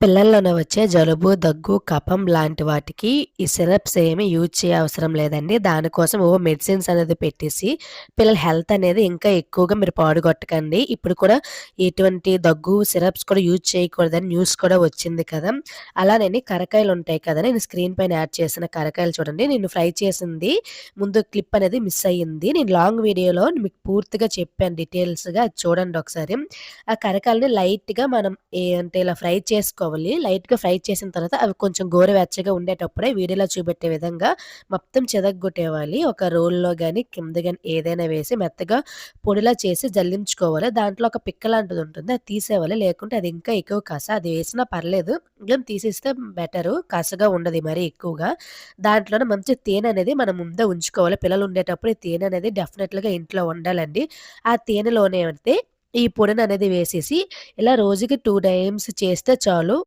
పిల్లల్లోనే వచ్చే జలుబు, దగ్గు, కఫం లాంటి వాటికి ఈ సిరప్స్ ఏమి యూజ్ అవసరం లేదండి. దానికోసం మెడిసిన్స్ అనేది పెట్టేసి పిల్లల హెల్త్ అనేది ఇంకా ఎక్కువగా మీరు పాడుగొట్టకండి. ఇప్పుడు కూడా ఎటువంటి దగ్గు సిరప్స్ కూడా యూజ్ చేయకూడదని న్యూస్ కూడా వచ్చింది కదా! అలానని కరకాయలుంటాయి కదా! నేను స్క్రీన్ పైన యాడ్ చేసిన కరకాయలు చూడండి. నేను ఫ్రై చేసింది ముందు క్లిప్ అనేది మిస్ అయ్యింది. నేను లాంగ్ వీడియోలో మీకు పూర్తిగా చెప్పాను డీటెయిల్స్‌గా అది చూడండి ఒకసారి. ఆ కరకాయలని లైట్‌గా మనం అంటే ఇలా ఫ్రై చేసుకోవాలి. లైట్‌గా ఫ్రై చేసిన తర్వాత అవి కొంచెం గోరువెచ్చగా ఉండేటప్పుడే వీడియోలో చూపెట్టే విధంగా మొత్తం చితగ్గొట్టేవాలి. ఒక రోల్లో గాని, కింద గాని ఏదైనా వేసి మెత్తగా పొడిలా చేసి జల్లించుకోవాలి. దాంట్లో ఒక పిక్క లాంటిది ఉంటుంది. అది తీసేయాలి. లేకుంటే అది ఇంకా ఎక్కువ అది వేసినా పర్లేదు. కానీ తీసేస్తే బెటరు. కసగా ఉండదు మరీ ఎక్కువగా. దాంట్లోనే మంచి తేనె అనేది మనం ముందే ఉంచుకోవాలి. పిల్లలు ఉండేటప్పుడు ఈ తేనె అనేది డెఫినెట్‌గా ఇంట్లో ఉండాలండి. ఆ తేనెలోనే అంటే ఈ పొడిననేది వేసేసి ఇలా రోజుకి 2 టైమ్స్ చేస్తే చాలు.